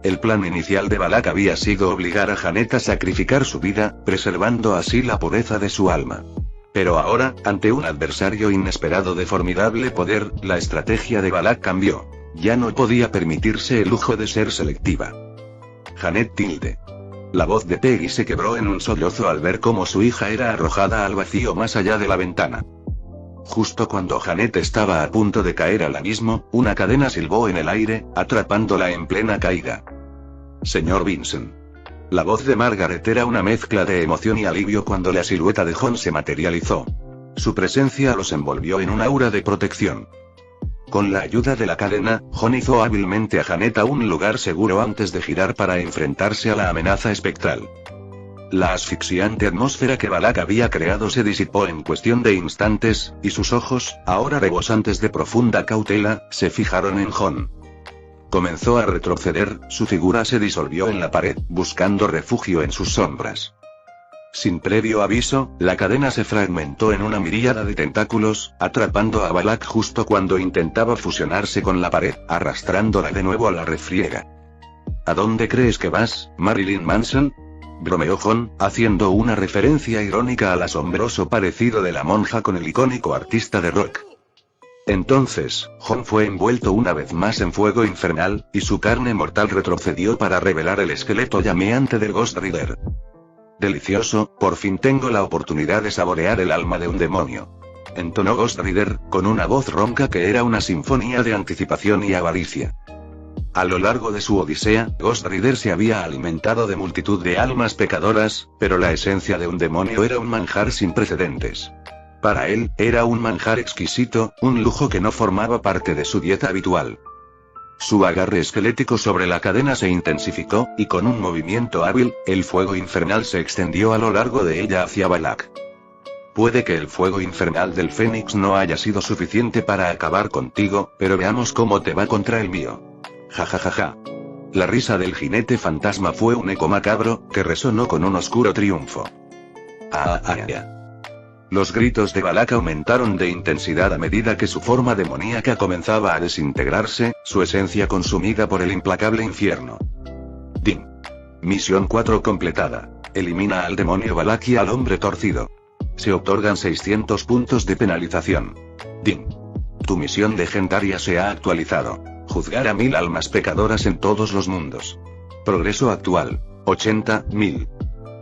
El plan inicial de Balak había sido obligar a Janet a sacrificar su vida, preservando así la pureza de su alma. Pero ahora, ante un adversario inesperado de formidable poder, la estrategia de Balak cambió. Ya no podía permitirse el lujo de ser selectiva. Janet tilde. La voz de Peggy se quebró en un sollozo al ver cómo su hija era arrojada al vacío más allá de la ventana. Justo cuando Janet estaba a punto de caer al abismo, una cadena silbó en el aire, atrapándola en plena caída. «Señor Vincent». La voz de Margaret era una mezcla de emoción y alivio cuando la silueta de Jon se materializó. Su presencia los envolvió en un aura de protección. Con la ayuda de la cadena, Jon hizo hábilmente a Janet a un lugar seguro antes de girar para enfrentarse a la amenaza espectral. La asfixiante atmósfera que Balak había creado se disipó en cuestión de instantes, y sus ojos, ahora rebosantes de profunda cautela, se fijaron en Jon. Comenzó a retroceder, su figura se disolvió en la pared, buscando refugio en sus sombras. Sin previo aviso, la cadena se fragmentó en una miríada de tentáculos, atrapando a Balak justo cuando intentaba fusionarse con la pared, arrastrándola de nuevo a la refriega. ¿A dónde crees que vas, Marilyn Manson?, bromeó Jon, haciendo una referencia irónica al asombroso parecido de la monja con el icónico artista de rock. Entonces, Jon fue envuelto una vez más en fuego infernal, y su carne mortal retrocedió para revelar el esqueleto llameante del Ghost Rider. Delicioso, por fin tengo la oportunidad de saborear el alma de un demonio, entonó Ghost Rider, con una voz ronca que era una sinfonía de anticipación y avaricia. A lo largo de su odisea, Ghost Rider se había alimentado de multitud de almas pecadoras, pero la esencia de un demonio era un manjar sin precedentes. Para él, era un manjar exquisito, un lujo que no formaba parte de su dieta habitual. Su agarre esquelético sobre la cadena se intensificó, y con un movimiento hábil, el fuego infernal se extendió a lo largo de ella hacia Balak. Puede que el fuego infernal del Fénix no haya sido suficiente para acabar contigo, pero veamos cómo te va contra el mío. Ja ja ja ja. La risa del jinete fantasma fue un eco macabro, que resonó con un oscuro triunfo. Los gritos de Balak aumentaron de intensidad a medida que su forma demoníaca comenzaba a desintegrarse, su esencia consumida por el implacable infierno. Din. Misión 4 completada. Elimina al demonio Balak y al hombre torcido. Se otorgan 600 puntos de penalización. Din. Tu misión legendaria se ha actualizado. Juzgar a 1000 almas pecadoras en todos los mundos. Progreso actual. 80.000.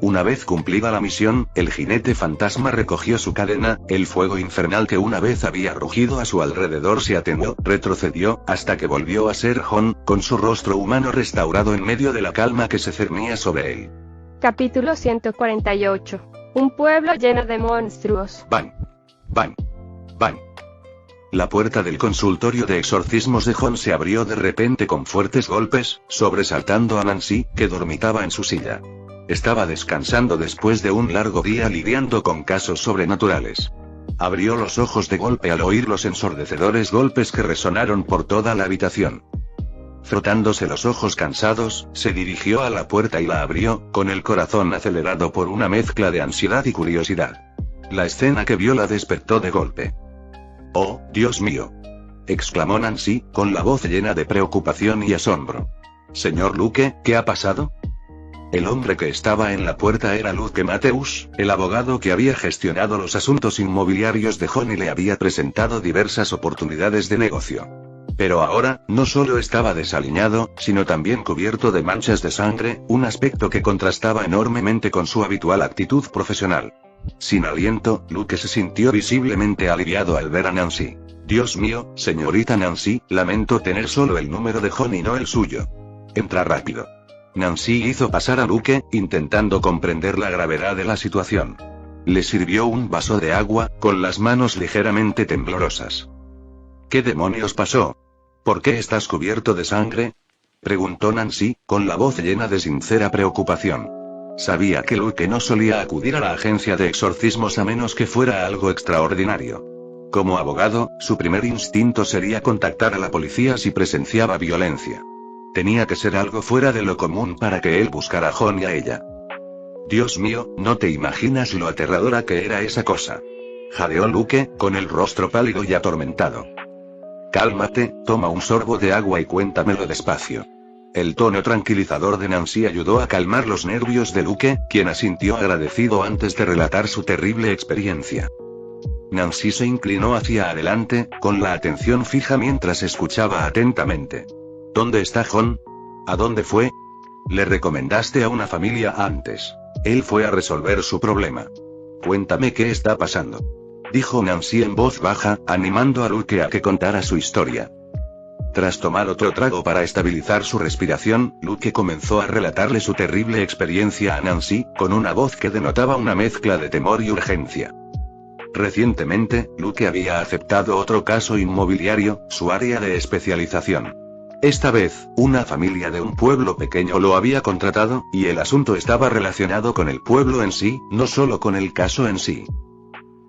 Una vez cumplida la misión, el jinete fantasma recogió su cadena, el fuego infernal que una vez había rugido a su alrededor se atenuó, retrocedió, hasta que volvió a ser Jon, con su rostro humano restaurado en medio de la calma que se cernía sobre él. Capítulo 148. Un pueblo lleno de monstruos. Bang. Bang. Bang. La puerta del consultorio de exorcismos de Jon se abrió de repente con fuertes golpes, sobresaltando a Nancy, que dormitaba en su silla. Estaba descansando después de un largo día lidiando con casos sobrenaturales. Abrió los ojos de golpe al oír los ensordecedores golpes que resonaron por toda la habitación. Frotándose los ojos cansados, se dirigió a la puerta y la abrió, con el corazón acelerado por una mezcla de ansiedad y curiosidad. La escena que vio la despertó de golpe. «Oh, Dios mío», exclamó Nancy, con la voz llena de preocupación y asombro. «Señor Luke, ¿qué ha pasado?». El hombre que estaba en la puerta era Luke Matthews, el abogado que había gestionado los asuntos inmobiliarios de Jon y le había presentado diversas oportunidades de negocio. Pero ahora, no solo estaba desaliñado, sino también cubierto de manchas de sangre, un aspecto que contrastaba enormemente con su habitual actitud profesional. Sin aliento, Luke se sintió visiblemente aliviado al ver a Nancy. «Dios mío, señorita Nancy, lamento tener solo el número de Jon y no el suyo. Entra rápido». Nancy hizo pasar a Luke, intentando comprender la gravedad de la situación. Le sirvió un vaso de agua, con las manos ligeramente temblorosas. «¿Qué demonios pasó? ¿Por qué estás cubierto de sangre?», preguntó Nancy, con la voz llena de sincera preocupación. Sabía que Luke no solía acudir a la agencia de exorcismos a menos que fuera algo extraordinario. Como abogado, su primer instinto sería contactar a la policía si presenciaba violencia. Tenía que ser algo fuera de lo común para que él buscara a Jon y a ella. «Dios mío, no te imaginas lo aterradora que era esa cosa», jadeó Luke, con el rostro pálido y atormentado. «Cálmate, toma un sorbo de agua y cuéntamelo despacio». El tono tranquilizador de Nancy ayudó a calmar los nervios de Luke, quien asintió agradecido antes de relatar su terrible experiencia. Nancy se inclinó hacia adelante, con la atención fija mientras escuchaba atentamente. «¿Dónde está Jon? ¿A dónde fue? Le recomendaste a una familia antes. Él fue a resolver su problema. Cuéntame qué está pasando», dijo Nancy en voz baja, animando a Luke a que contara su historia. Tras tomar otro trago para estabilizar su respiración, Luke comenzó a relatarle su terrible experiencia a Nancy, con una voz que denotaba una mezcla de temor y urgencia. Recientemente, Luke había aceptado otro caso inmobiliario, su área de especialización. Esta vez, una familia de un pueblo pequeño lo había contratado, y el asunto estaba relacionado con el pueblo en sí, no solo con el caso en sí.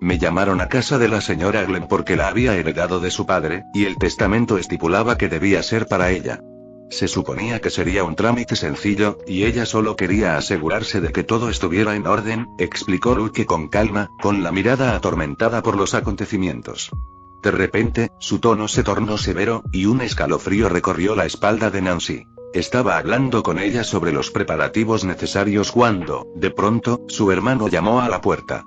«Me llamaron a casa de la señora Glenn porque la había heredado de su padre, y el testamento estipulaba que debía ser para ella. Se suponía que sería un trámite sencillo, y ella solo quería asegurarse de que todo estuviera en orden, explicó Luke con calma, con la mirada atormentada por los acontecimientos. De repente, su tono se tornó severo, y un escalofrío recorrió la espalda de Nancy. Estaba hablando con ella sobre los preparativos necesarios cuando, de pronto, su hermano llamó a la puerta.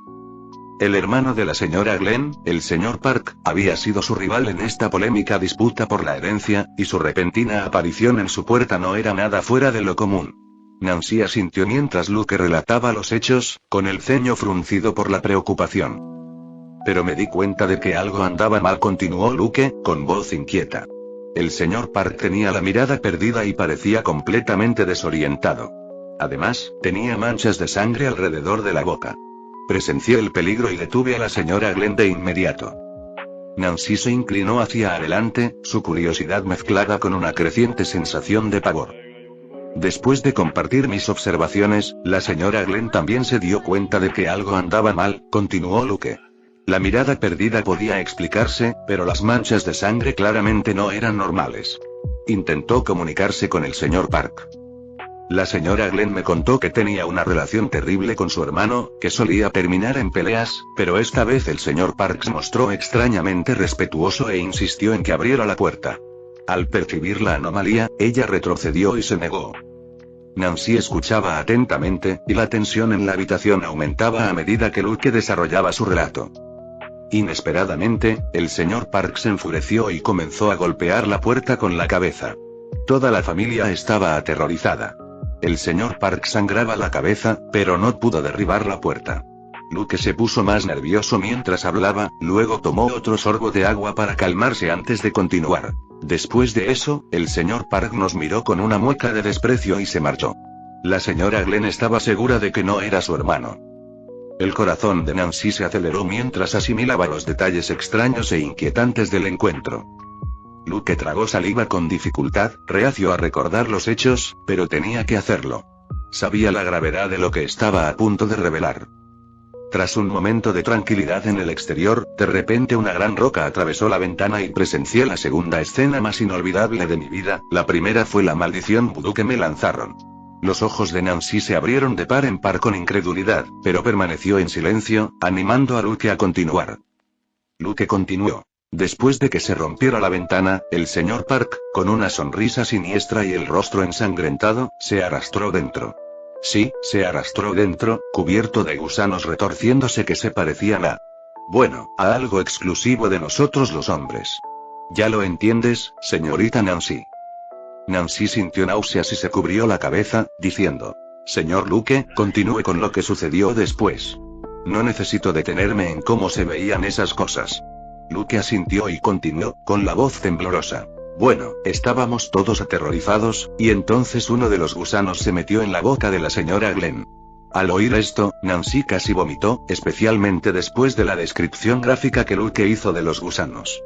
El hermano de la señora Glenn, el señor Park, había sido su rival en esta polémica disputa por la herencia, y su repentina aparición en su puerta no era nada fuera de lo común. Nancy asintió mientras Luke relataba los hechos, con el ceño fruncido por la preocupación. Pero me di cuenta de que algo andaba mal, continuó Luke, con voz inquieta. El señor Park tenía la mirada perdida y parecía completamente desorientado. Además, tenía manchas de sangre alrededor de la boca. Presencié el peligro y detuve a la señora Glenn de inmediato. Nancy se inclinó hacia adelante, su curiosidad mezclada con una creciente sensación de pavor. Después de compartir mis observaciones, la señora Glenn también se dio cuenta de que algo andaba mal, continuó Luke. La mirada perdida podía explicarse, pero las manchas de sangre claramente no eran normales. Intentó comunicarse con el señor Park. La señora Glenn me contó que tenía una relación terrible con su hermano, que solía terminar en peleas, pero esta vez el señor Park se mostró extrañamente respetuoso e insistió en que abriera la puerta. Al percibir la anomalía, ella retrocedió y se negó. Nancy escuchaba atentamente, y la tensión en la habitación aumentaba a medida que Luke desarrollaba su relato. Inesperadamente, el señor Park se enfureció y comenzó a golpear la puerta con la cabeza. Toda la familia estaba aterrorizada. El señor Park sangraba la cabeza, pero no pudo derribar la puerta. Luke se puso más nervioso mientras hablaba, luego tomó otro sorbo de agua para calmarse antes de continuar. Después de eso, el señor Park nos miró con una mueca de desprecio y se marchó. La señora Glenn estaba segura de que no era su hermano. El corazón de Nancy se aceleró mientras asimilaba los detalles extraños e inquietantes del encuentro. Luke tragó saliva con dificultad, reacio a recordar los hechos, pero tenía que hacerlo. Sabía la gravedad de lo que estaba a punto de revelar. Tras un momento de tranquilidad en el exterior, de repente una gran roca atravesó la ventana y presencié la segunda escena más inolvidable de mi vida. La primera fue la maldición vudú que me lanzaron. Los ojos de Nancy se abrieron de par en par con incredulidad, pero permaneció en silencio, animando a Luke a continuar. Luke continuó. Después de que se rompiera la ventana, el señor Park, con una sonrisa siniestra y el rostro ensangrentado, se arrastró dentro. Sí, se arrastró dentro, cubierto de gusanos retorciéndose que se parecían a... bueno, a algo exclusivo de nosotros los hombres. ¿Ya lo entiendes, señorita Nancy? Nancy sintió náuseas y se cubrió la cabeza, diciendo: Señor Luke, continúe con lo que sucedió después. No necesito detenerme en cómo se veían esas cosas. Luke asintió y continuó, con la voz temblorosa. Bueno, estábamos todos aterrorizados, y entonces uno de los gusanos se metió en la boca de la señora Glenn. Al oír esto, Nancy casi vomitó, especialmente después de la descripción gráfica que Luke hizo de los gusanos.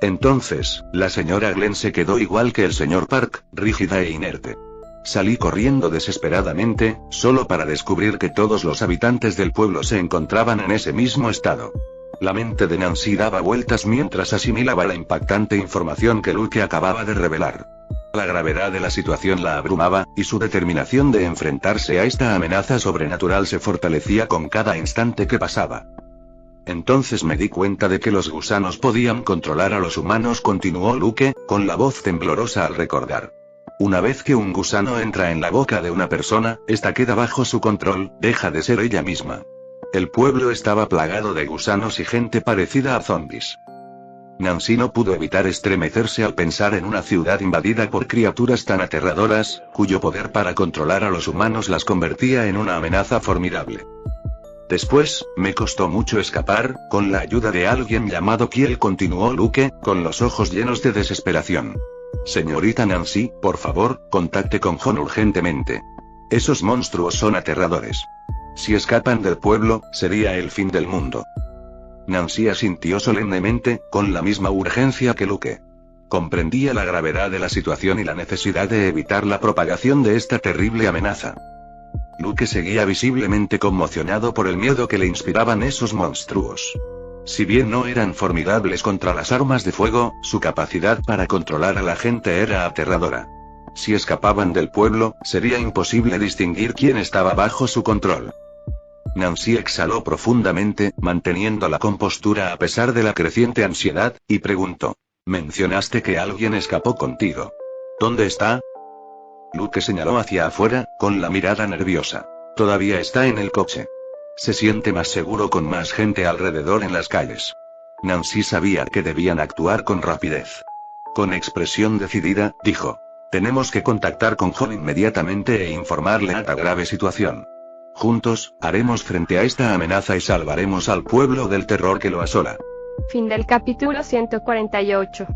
Entonces, la señora Glenn se quedó igual que el señor Park, rígida e inerte. Salí corriendo desesperadamente, solo para descubrir que todos los habitantes del pueblo se encontraban en ese mismo estado. La mente de Nancy daba vueltas mientras asimilaba la impactante información que Luke acababa de revelar. La gravedad de la situación la abrumaba, y su determinación de enfrentarse a esta amenaza sobrenatural se fortalecía con cada instante que pasaba. Entonces me di cuenta de que los gusanos podían controlar a los humanos, continuó Luke, con la voz temblorosa al recordar. Una vez que un gusano entra en la boca de una persona, esta queda bajo su control, deja de ser ella misma. El pueblo estaba plagado de gusanos y gente parecida a zombies. Nancy no pudo evitar estremecerse al pensar en una ciudad invadida por criaturas tan aterradoras, cuyo poder para controlar a los humanos las convertía en una amenaza formidable. Después, me costó mucho escapar, con la ayuda de alguien llamado Kiel, continuó Luke, con los ojos llenos de desesperación. Señorita Nancy, por favor, contacte con John urgentemente. Esos monstruos son aterradores. Si escapan del pueblo, sería el fin del mundo. Nancy asintió solemnemente, con la misma urgencia que Luke. Comprendía la gravedad de la situación y la necesidad de evitar la propagación de esta terrible amenaza. Luke seguía visiblemente conmocionado por el miedo que le inspiraban esos monstruos. Si bien no eran formidables contra las armas de fuego, su capacidad para controlar a la gente era aterradora. Si escapaban del pueblo, sería imposible distinguir quién estaba bajo su control. Nancy exhaló profundamente, manteniendo la compostura a pesar de la creciente ansiedad, y preguntó: «Mencionaste que alguien escapó contigo. ¿Dónde está?» Luke señaló hacia afuera, con la mirada nerviosa. «Todavía está en el coche. Se siente más seguro con más gente alrededor en las calles». Nancy sabía que debían actuar con rapidez. Con expresión decidida, dijo: «Tenemos que contactar con John inmediatamente e informarle de esta grave situación. Juntos, haremos frente a esta amenaza y salvaremos al pueblo del terror que lo asola». Fin del capítulo 148.